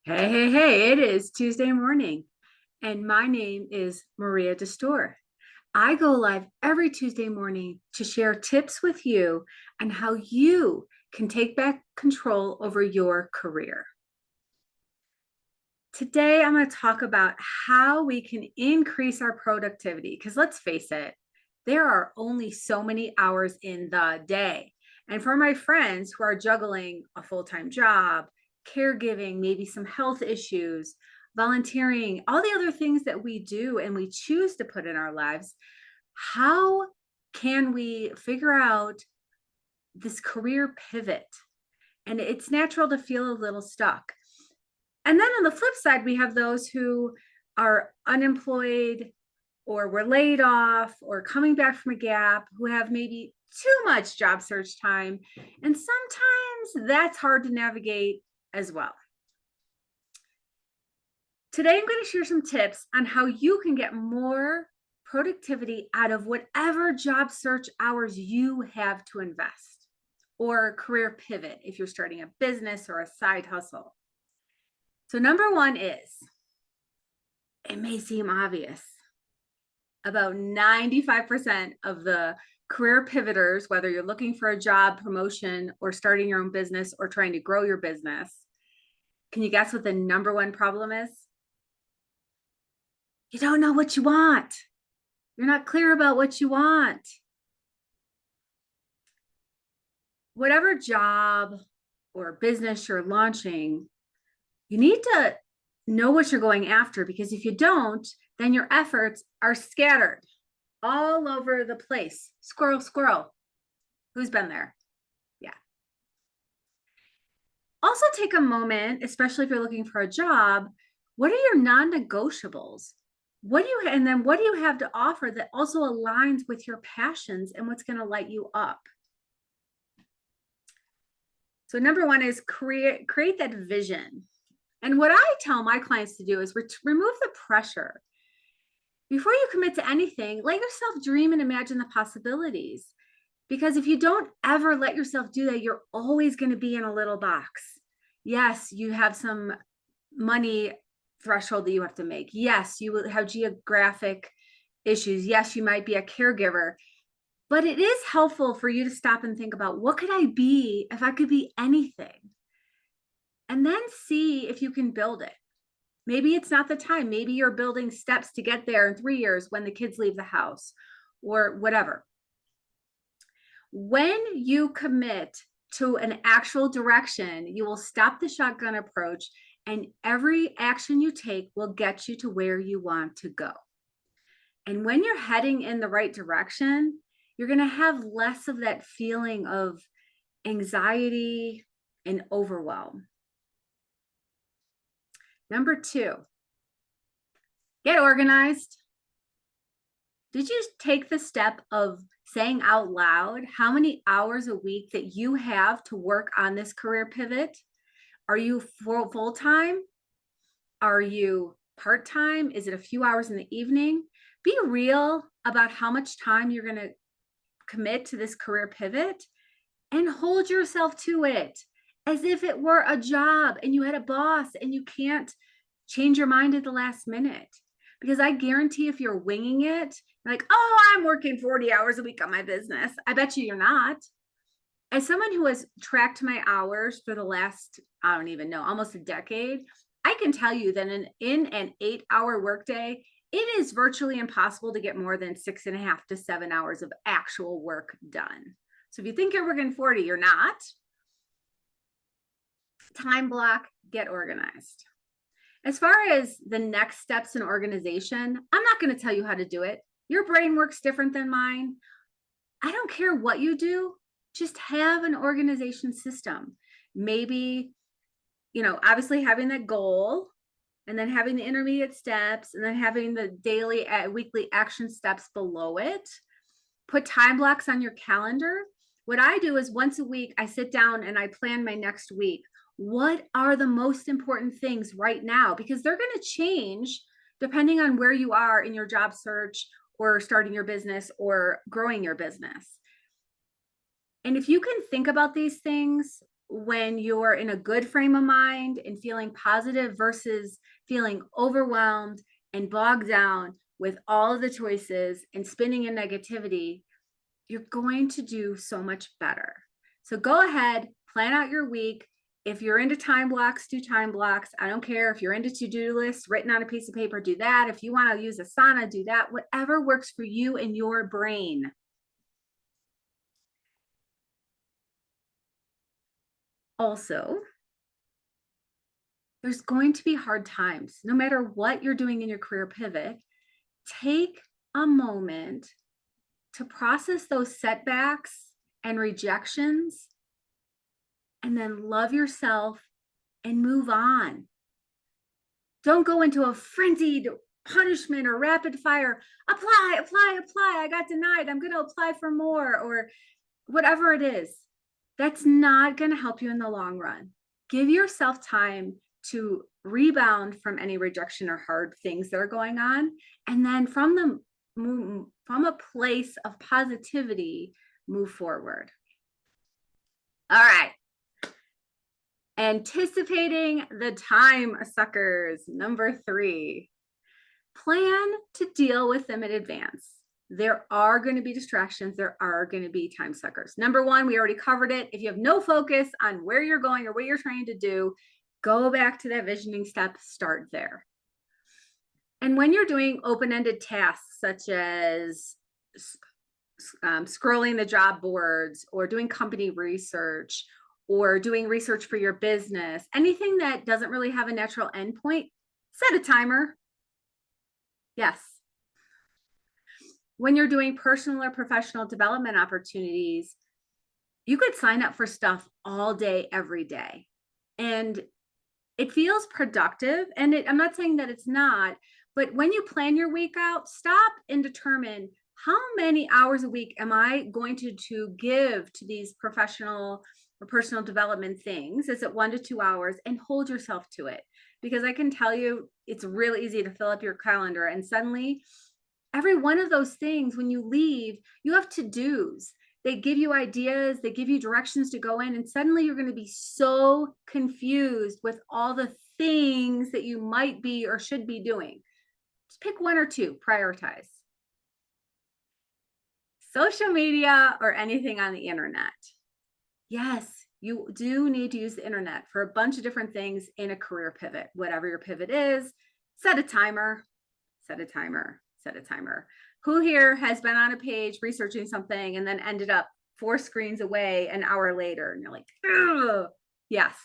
Hey, it is Tuesday morning, and my name is Maria Destor. I go live every Tuesday morning to share tips with you on how you can take back control over your career. Today, I'm going to talk about how we can increase our productivity because let's face it, there are only so many hours in the day. And for my friends who are juggling a full time job, caregiving, maybe some health issues, volunteering, all the other things that we do and we choose to put in our lives, how can we figure out this career pivot? And it's natural to feel a little stuck. And then on the flip side, we have those who are unemployed or were laid off or coming back from a gap who have maybe too much job search time. And sometimes that's hard to navigate as well. Today, I'm going to share some tips on how you can get more productivity out of whatever job search hours you have to invest or career pivot if you're starting a business or a side hustle. So number one is, it may seem obvious, about 95% of the career pivoters, whether you're looking for a job promotion or starting your own business or trying to grow your business, can you guess what the number one problem is? You don't know what you want. You're not clear about what you want. Whatever job or business you're launching, you need to know what you're going after, because if you don't, then your efforts are scattered all over the place. Squirrel, squirrel. Who's been there? Yeah. Also take a moment, especially if you're looking for a job. What are your non-negotiables? What do you have to offer that also aligns with your passions and what's going to light you up? So number one is create that vision. And what I tell my clients to do is remove the pressure. Before you commit to anything, let yourself dream and imagine the possibilities. Because if you don't ever let yourself do that, you're always going to be in a little box. Yes, you have some money threshold that you have to make. Yes, you will have geographic issues. Yes, you might be a caregiver. But it is helpful for you to stop and think about, what could I be if I could be anything? And then see if you can build it. Maybe it's not the time. Maybe you're building steps to get there in 3 years when the kids leave the house or whatever. When you commit to an actual direction, you will stop the shotgun approach, and every action you take will get you to where you want to go. And when you're heading in the right direction, you're going to have less of that feeling of anxiety and overwhelm. Number two, get organized. Did you take the step of saying out loud how many hours a week that you have to work on this career pivot? Are you full-time? Are you part-time? Is it a few hours in the evening? Be real about how much time you're going to commit to this career pivot and hold yourself to it as if it were a job and you had a boss and you can't change your mind at the last minute. Because I guarantee if you're winging it, like, oh, I'm working 40 hours a week on my business, I bet you're not. As someone who has tracked my hours for the last, I don't even know, almost a decade, I can tell you that in an 8-hour workday, it is virtually impossible to get more than 6.5 to 7 hours of actual work done. So if you think you're working 40, you're not. Time block, get organized. As far as the next steps in organization, I'm not going to tell you how to do it. Your brain works different than mine. I don't care what you do, just have an organization system. Maybe, obviously having that goal, and then having the intermediate steps, and then having the daily, weekly action steps below it. Put time blocks on your calendar. What I do is once a week, I sit down and I plan my next week. What are the most important things right now? Because they're going to change depending on where you are in your job search or starting your business or growing your business. And if you can think about these things when you're in a good frame of mind and feeling positive versus feeling overwhelmed and bogged down with all of the choices and spinning in negativity, you're going to do so much better. So go ahead, plan out your week. If you're into time blocks, do time blocks. I don't care if you're into to-do lists written on a piece of paper, do that. If you want to use Asana, do that. Whatever works for you and your brain. Also, there's going to be hard times. No matter what you're doing in your career pivot, take a moment to process those setbacks and rejections, and then love yourself and move on. Don't go into a frenzied punishment or rapid fire. Apply, apply, apply. I got denied. I'm going to apply for more, or whatever it is. That's not going to help you in the long run. Give yourself time to rebound from any rejection or hard things that are going on. And then from a place of positivity, move forward. All right. Anticipating the time suckers. Number 3, plan to deal with them in advance. There are going to be distractions. There are going to be time suckers. Number 1, we already covered it. If you have no focus on where you're going or what you're trying to do, go back to that visioning step, start there. And when you're doing open-ended tasks, such as scrolling the job boards or doing company research or doing research for your business, anything that doesn't really have a natural endpoint, set a timer. Yes. When you're doing personal or professional development opportunities, you could sign up for stuff all day, every day. And it feels productive. And I'm not saying that it's not, but when you plan your week out, stop and determine how many hours a week am I going to give to these professional or personal development things? Is it 1 to 2 hours? And hold yourself to it. Because I can tell you, it's really easy to fill up your calendar, and suddenly every one of those things, when you leave, you have to-dos. They give you ideas, they give you directions to go in, and suddenly you're going to be so confused with all the things that you might be or should be doing. Just pick 1 or 2, prioritize. Social media or anything on the internet. Yes, you do need to use the internet for a bunch of different things in a career pivot. Whatever your pivot is, set a timer, set a timer, set a timer. Who here has been on a page researching something and then ended up 4 screens away an hour later? And you're like, ugh. Yes.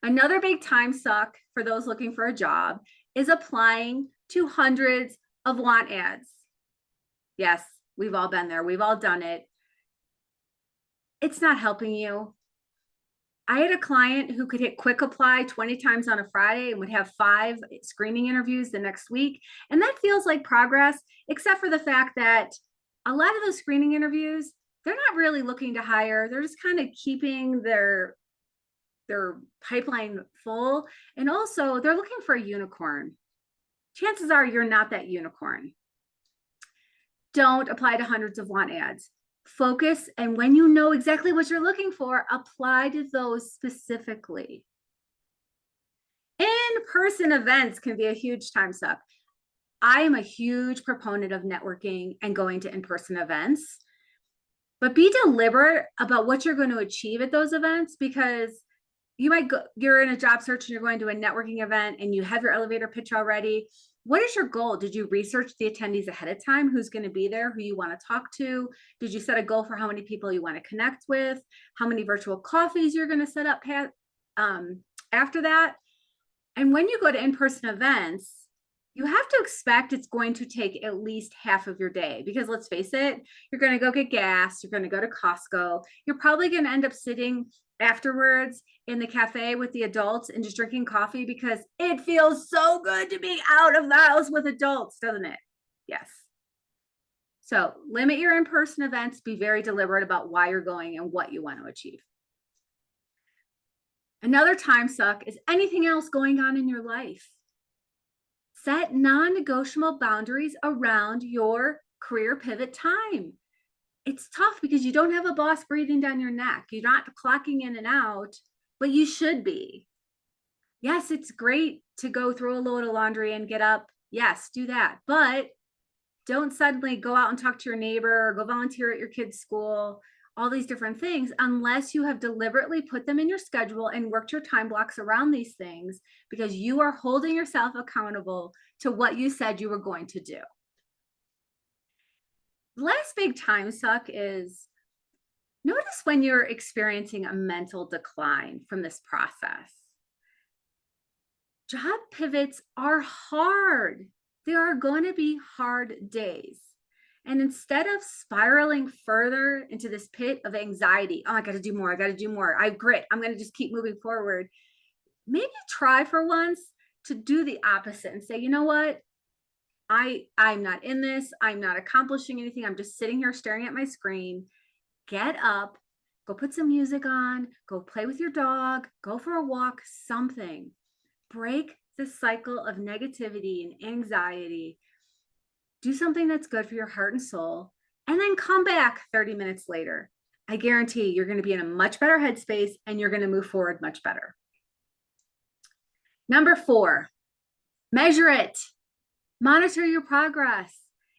Another big time suck for those looking for a job is applying to hundreds of want ads. Yes, we've all been there. We've all done it. It's not helping you. I had a client who could hit quick apply 20 times on a Friday and would have 5 screening interviews the next week. And that feels like progress, except for the fact that a lot of those screening interviews, they're not really looking to hire. They're just kind of keeping their pipeline full. And also they're looking for a unicorn. Chances are you're not that unicorn. Don't apply to hundreds of want ads. Focus, and when you know exactly what you're looking for, apply to those specifically. In-person events can be a huge time suck. I am a huge proponent of networking and going to in-person events, but be deliberate about what you're going to achieve at those events, because you might go, you're in a job search and you're going to a networking event and you have your elevator pitch already. What is your goal? Did you research the attendees ahead of time? Who's going to be there? Who you want to talk to? Did you set a goal for how many people you want to connect with? How many virtual coffees you're going to set up after that? And when you go to in-person events, you have to expect it's going to take at least half of your day, because let's face it, you're going to go get gas. You're going to go to Costco. You're probably going to end up sitting afterwards in the cafe with the adults and just drinking coffee, because it feels so good to be out of the house with adults, doesn't it? Yes. So limit your in-person events. Be very deliberate about why you're going and what you want to achieve. Another time suck is anything else going on in your life. Set non-negotiable boundaries around your career pivot time. it's tough because you don't have a boss breathing down your neck. You're not clocking in and out, but you should be. Yes, it's great to go throw a load of laundry and get up. Yes, do that. But don't suddenly go out and talk to your neighbor or go volunteer at your kid's school, all these different things, unless you have deliberately put them in your schedule and worked your time blocks around these things, because you are holding yourself accountable to what you said you were going to do. Last big time suck is, notice when you're experiencing a mental decline from this process. Job pivots are hard. There are going to be hard days. And instead of spiraling further into this pit of anxiety, oh, I got to do more, I got to do more, I have grit, I'm going to just keep moving forward, maybe try for once to do the opposite and say, you know what? I'm not in this. I'm not accomplishing anything. I'm just sitting here staring at my screen. Get up, go put some music on, go play with your dog, go for a walk, something. Break the cycle of negativity and anxiety. Do something that's good for your heart and soul, and then come back 30 minutes later. I guarantee you're going to be in a much better headspace and you're going to move forward much better. Number 4, measure it. Monitor your progress.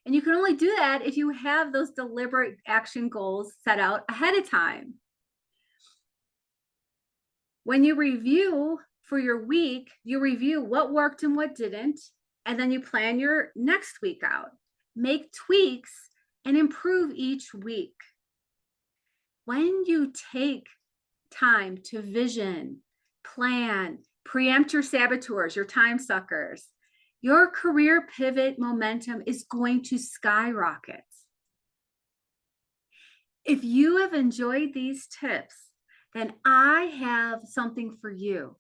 And you can only do that if you have those deliberate action goals set out ahead of time. When you review for your week, you review what worked and what didn't, and then you plan your next week out. Make tweaks and improve each week. When you take time to vision, plan, preempt your saboteurs, your time suckers, your career pivot momentum is going to skyrocket. If you have enjoyed these tips, then I have something for you.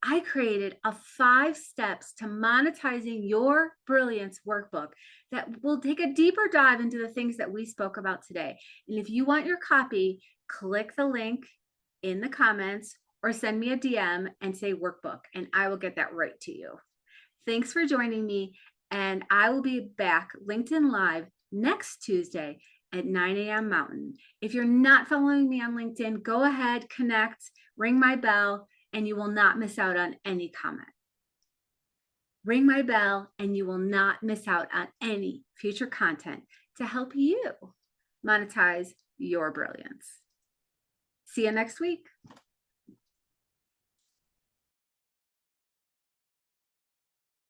I created a 5 steps to monetizing your brilliance workbook that will take a deeper dive into the things that we spoke about today. And if you want your copy, click the link in the comments or send me a DM and say workbook, and I will get that right to you. Thanks for joining me, and I will be back LinkedIn Live next Tuesday at 9 a.m. Mountain. If you're not following me on LinkedIn, go ahead, connect, ring my bell, and you will not miss out on any comment. Ring my bell, and you will not miss out on any future content to help you monetize your brilliance. See you next week.